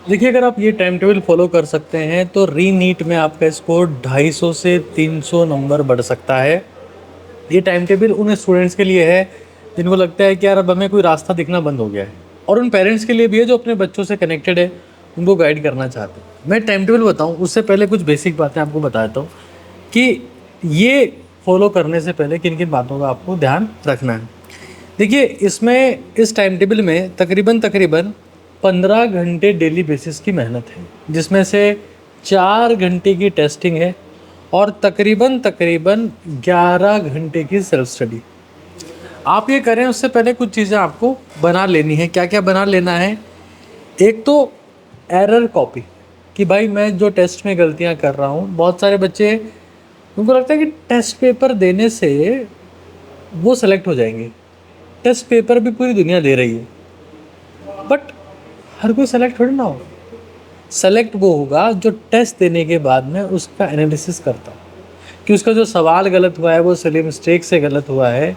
देखिए, अगर आप ये टाइम टेबल फॉलो कर सकते हैं तो री नीट में आपका स्कोर 250 से 300 नंबर बढ़ सकता है। ये टाइम टेबल उन स्टूडेंट्स के लिए है जिनको लगता है कि यार अब हमें कोई रास्ता दिखना बंद हो गया है, और उन पेरेंट्स के लिए भी है जो अपने बच्चों से कनेक्टेड है, उनको गाइड करना चाहते हैं। मैं टाइम टेबल बताऊँ उससे पहले कुछ बेसिक बातें आपको बताता हूँ कि ये फॉलो करने से पहले किन किन बातों का आपको ध्यान रखना है। देखिए, इसमें इस टाइम टेबल में तकरीबन तकरीबन 15 घंटे डेली बेसिस की मेहनत है, जिसमें से 4 घंटे की टेस्टिंग है और तकरीबन तकरीबन 11 घंटे की सेल्फ स्टडी। आप ये करें उससे पहले कुछ चीज़ें आपको बना लेनी है। क्या क्या बना लेना है? एक तो एरर कॉपी, कि भाई मैं जो टेस्ट में गलतियां कर रहा हूँ, बहुत सारे बच्चे उनको लगता है कि टेस्ट पेपर देने से वो सेलेक्ट हो जाएंगे। टेस्ट पेपर भी पूरी दुनिया दे रही है, बट हर कोई सेलेक्ट थोड़ी ना हो। सेलेक्ट वो होगा जो टेस्ट देने के बाद में उसका एनालिसिस करता हो कि उसका जो सवाल गलत हुआ है वो सिली मिस्टेक से गलत हुआ है,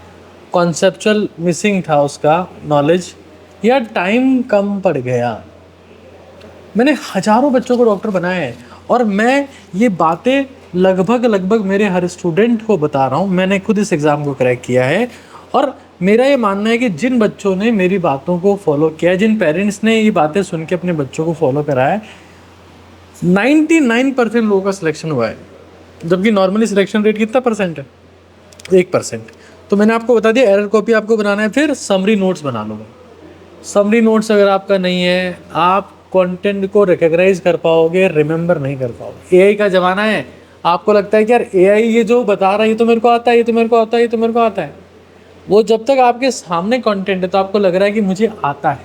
कॉन्सेप्चुअल मिसिंग था उसका नॉलेज, या टाइम कम पड़ गया। मैंने हजारों बच्चों को डॉक्टर बनाया है और मैं ये बातें लगभग लगभग मेरे हर स्टूडेंट को बता रहा हूँ। मैंने खुद इस एग्ज़ाम को क्रैक किया है और मेरा ये मानना है कि जिन बच्चों ने मेरी बातों को फॉलो किया, जिन पेरेंट्स ने ये बातें सुन के अपने बच्चों को फॉलो करा है, 99% लोगों का सिलेक्शन हुआ है। जबकि नॉर्मली सिलेक्शन रेट कितना परसेंट है? 1%। तो मैंने आपको बता दिया एरर कॉपी आपको बनाना है। फिर समरी नोट्स बना लो। समरी नोट्स अगर आपका नहीं है, आप कंटेंट को रिकॉग्नाइज कर पाओगे, रिमेंबर नहीं कर पाओगे। एआई का ज़माना है, आपको लगता है कि यार एआई ये जो बता रहा है ये तो मेरे को आता है, ये तो मेरे को आता है, ये तो मेरे को आता है। वो जब तक आपके सामने कंटेंट है तो आपको लग रहा है कि मुझे आता है,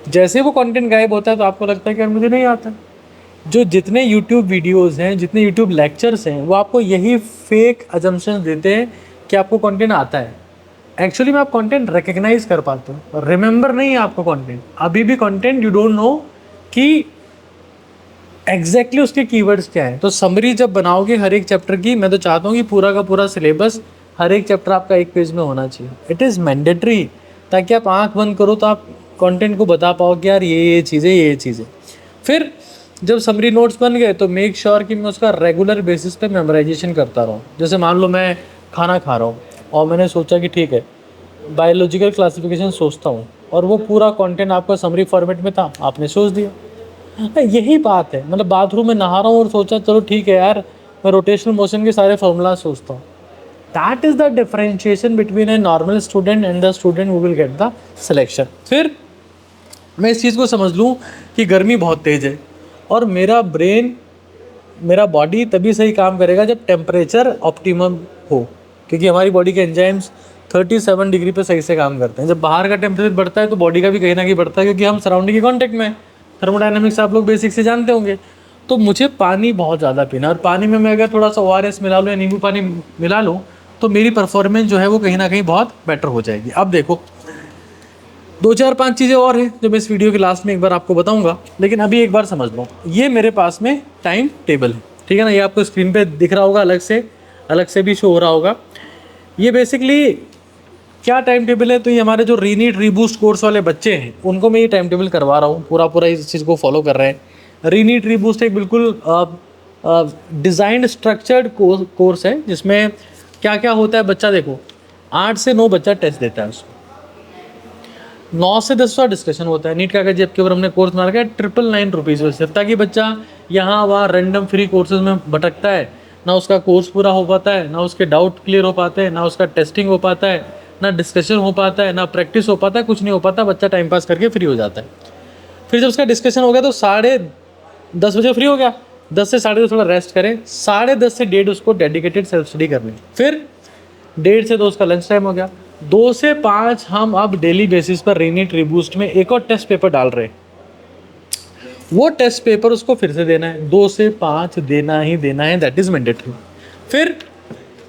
जैसे वो कंटेंट गायब होता है तो आपको लगता है कि यार मुझे नहीं आता। जो जितने यूट्यूब वीडियोस हैं, जितने यूट्यूब लेक्चर्स हैं, वो आपको यही फेक अजम्पशन देते हैं कि आपको कंटेंट आता है। एक्चुअली में आप कंटेंट रिकग्नाइज कर पाते हो, रिमेंबर नहीं है आपको कंटेंट। अभी भी कंटेंट यू डोंट नो कि एग्जैक्टली उसके कीवर्ड्स क्या हैं। तो समरी जब बनाओगे हर एक चैप्टर की, मैं तो चाहता हूँ कि पूरा का पूरा सिलेबस हर एक चैप्टर आपका एक पेज में होना चाहिए। इट इज़ मैंडेटरी, ताकि आप आंख बंद करो तो आप कंटेंट को बता पाओ कि यार ये चीज़ें, ये चीज़ें। फिर जब समरी नोट्स बन गए तो मेक श्योर कि मैं उसका रेगुलर बेसिस पे मेमोराइजेशन करता रहूँ। जैसे मान लो मैं खाना खा रहा हूँ और मैंने सोचा कि ठीक है बायोलॉजिकल क्लासिफिकेशन सोचता हूँ, और वो पूरा कंटेंट आपका समरी फॉर्मेट में था, आपने सोच दिया। यही बात है। मतलब बाथरूम में नहा रहा हूँ और सोचा चलो ठीक है यार मैं रोटेशनल मोशन के सारे फॉर्मूला सोचता हूँ। That is the differentiation between a normal student and the student who will get the selection. फिर मैं इस चीज़ को समझ लूँ कि गर्मी बहुत तेज़ है और मेरा ब्रेन, मेरा बॉडी तभी सही काम करेगा जब टेम्परेचर ऑप्टिमम हो, क्योंकि हमारी बॉडी के एंजाइम्स 37 डिग्री पे सही से काम करते हैं। जब बाहर का टेम्परेचर बढ़ता है तो बॉडी का भी कहीं ना कहीं बढ़ता है, क्योंकि हम सराउंडिंग के कॉन्टेक्ट में। थर्मोडायनामिक्स आप लोग बेसिक से जानते होंगे। तो मुझे पानी बहुत ज़्यादा पीना, और पानी में मैं अगर थोड़ा सा ORS मिला लूँ या नींबू पानी मिला लूँ तो मेरी परफॉर्मेंस जो है वो कहीं ना कहीं बहुत बेटर हो जाएगी। अब देखो 2 4 5 चीज़ें और हैं जो मैं इस वीडियो के लास्ट में एक बार आपको बताऊंगा, लेकिन अभी एक बार समझ लो। ये मेरे पास में टाइम टेबल है, ठीक है ना? ये आपको स्क्रीन पे दिख रहा होगा, अलग से भी शो हो रहा होगा। ये बेसिकली क्या टाइम टेबल है? तो ये हमारे जो रीनीट रीबूस्ट कोर्स वाले बच्चे हैं उनको मैं ये टाइम टेबल करवा रहा हूँ, पूरा पूरा इस चीज़ को फॉलो कर रहे हैं। रीनीट रीबूस्ट एक बिल्कुल डिज़ाइंड स्ट्रक्चर्ड कोर्स है, जिसमें क्या क्या होता है बच्चा देखो, 8 से 9 बच्चा टेस्ट देता है, उसको 9 से 10 का डिस्कशन होता है। नीट का जेब के ऊपर हमने कोर्स बना रखा है 999 रुपीज़ में सिर्फ, ताकि बच्चा यहाँ वहाँ रैंडम फ्री कोर्सेज में भटकता है, ना उसका कोर्स पूरा हो पाता है, ना उसके डाउट क्लियर हो पाते हैं, ना उसका टेस्टिंग हो पाता है, ना डिस्कशन हो पाता है, ना प्रैक्टिस हो पाता है, कुछ नहीं हो पाता। बच्चा टाइम पास करके फ्री हो जाता है। फिर जब उसका डिस्कशन हो गया तो 10:30 बजे फ्री हो गया, 10 से 10:30 थोड़ा रेस्ट करें, 10:30 से 1:30 उसको डेडिकेटेड सेल्फ स्टडी करनी। फिर 1:30 से 2 उसका लंच टाइम हो गया। 2 से 5 हम अब डेली बेसिस पर रीनीट रीबूस्ट में एक और टेस्ट पेपर डाल रहे हैं। वो टेस्ट पेपर उसको फिर से देना है, 2 से 5 देना ही देना है, दैट इज़ मैंडेटरी। फिर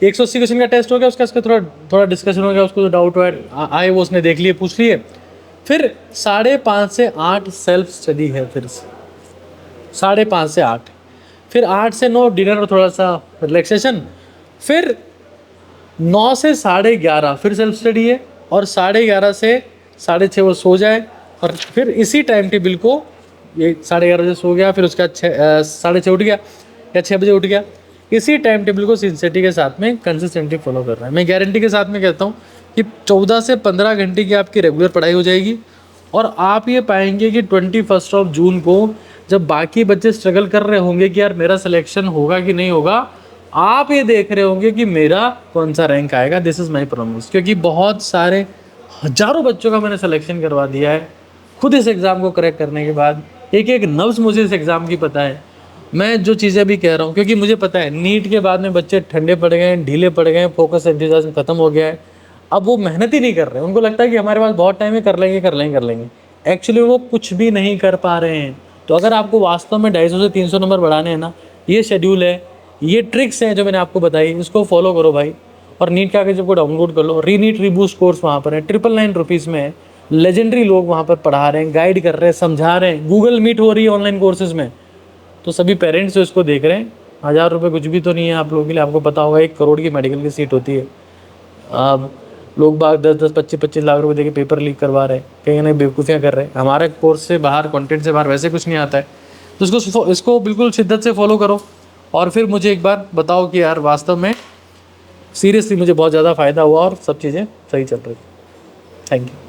180 क्वेश्चन का टेस्ट हो गया, उसका थोड़ा डिस्कशन हो गया, उसको जो डाउट आए वो उसने देख लिए, पूछ लिए। फिर 5:30 से 8 सेल्फ स्टडी है, फिर से 5:30 से 8, फिर 8 से 9 डिनर और थोड़ा सा रिलैक्सेशन, फिर 9 से 11:30 फिर सेल्फ स्टडी है, और 11:30 से 6:30 वो सो जाए। और फिर इसी टाइम टेबल को ये 11:30 बजे सो गया, फिर उसका 6:30 उठ गया या 6 बजे उठ गया, इसी टाइम टेबल को सिंसियरिटी के साथ में कंसिस्टेंटली फॉलो कर रहा है। मैं गारंटी के साथ में कहता हूँ कि 14 से 15 घंटे की आपकी रेगुलर पढ़ाई हो जाएगी और आप ये पाएंगे कि 21 जून को जब बाकी बच्चे स्ट्रगल कर रहे होंगे कि यार मेरा सिलेक्शन होगा कि नहीं होगा, आप ये देख रहे होंगे कि मेरा कौन सा रैंक आएगा। This is my promise. क्योंकि बहुत सारे हजारों बच्चों का मैंने सिलेक्शन करवा दिया है खुद इस एग्ज़ाम को क्रैक करने के बाद। एक एक नब्ज़ मुझे इस एग्ज़ाम की पता है। मैं जो चीज़ें भी कह रहा हूँ क्योंकि मुझे पता है नीट के बाद में बच्चे ठंडे पड़ गए हैं, ढीले पड़ गए हैं, फोकस एंथुसियाज्म खत्म हो गया है। अब वो मेहनत ही नहीं कर रहे हैं, उनको लगता है कि हमारे पास बहुत टाइम है, कर लेंगे कर लेंगे कर लेंगे। एक्चुअली वो कुछ भी नहीं कर पा रहे हैं। तो अगर आपको वास्तव में 250 से 300 नंबर बढ़ाने हैं ना, ये शेड्यूल है, ये ट्रिक्स हैं जो मैंने आपको बताई, इसको फॉलो करो भाई। और नीट का आगे जब को डाउनलोड कर लो, रीनीट रीबूस्ट कोर्स वहाँ पर है, 999 रुपीज़ में है। लेजेंडरी लोग वहाँ पर पढ़ा रहे हैं, गाइड कर रहे हैं, समझा रहे हैं, गूगल मीट हो रही है ऑनलाइन कोर्सेज में। तो सभी पेरेंट्स जो इसको देख रहे हैं, 1000 रुपये कुछ भी तो नहीं है आप लोगों के लिए। आपको पता होगा 1 करोड़ की मेडिकल की सीट होती है। अब लोग बाग 10-10, 25-25 लाख रुपए देके पेपर लीक करवा रहे हैं, कहीं ना बेवकूफ़ियाँ कर रहे हैं। हमारे कोर्स से बाहर, कंटेंट से बाहर वैसे कुछ नहीं आता है। तो इसको बिल्कुल शिद्दत से फॉलो करो और फिर मुझे एक बार बताओ कि यार वास्तव में सीरियसली मुझे बहुत ज़्यादा फ़ायदा हुआ और सब चीज़ें सही चल रही। Thank you.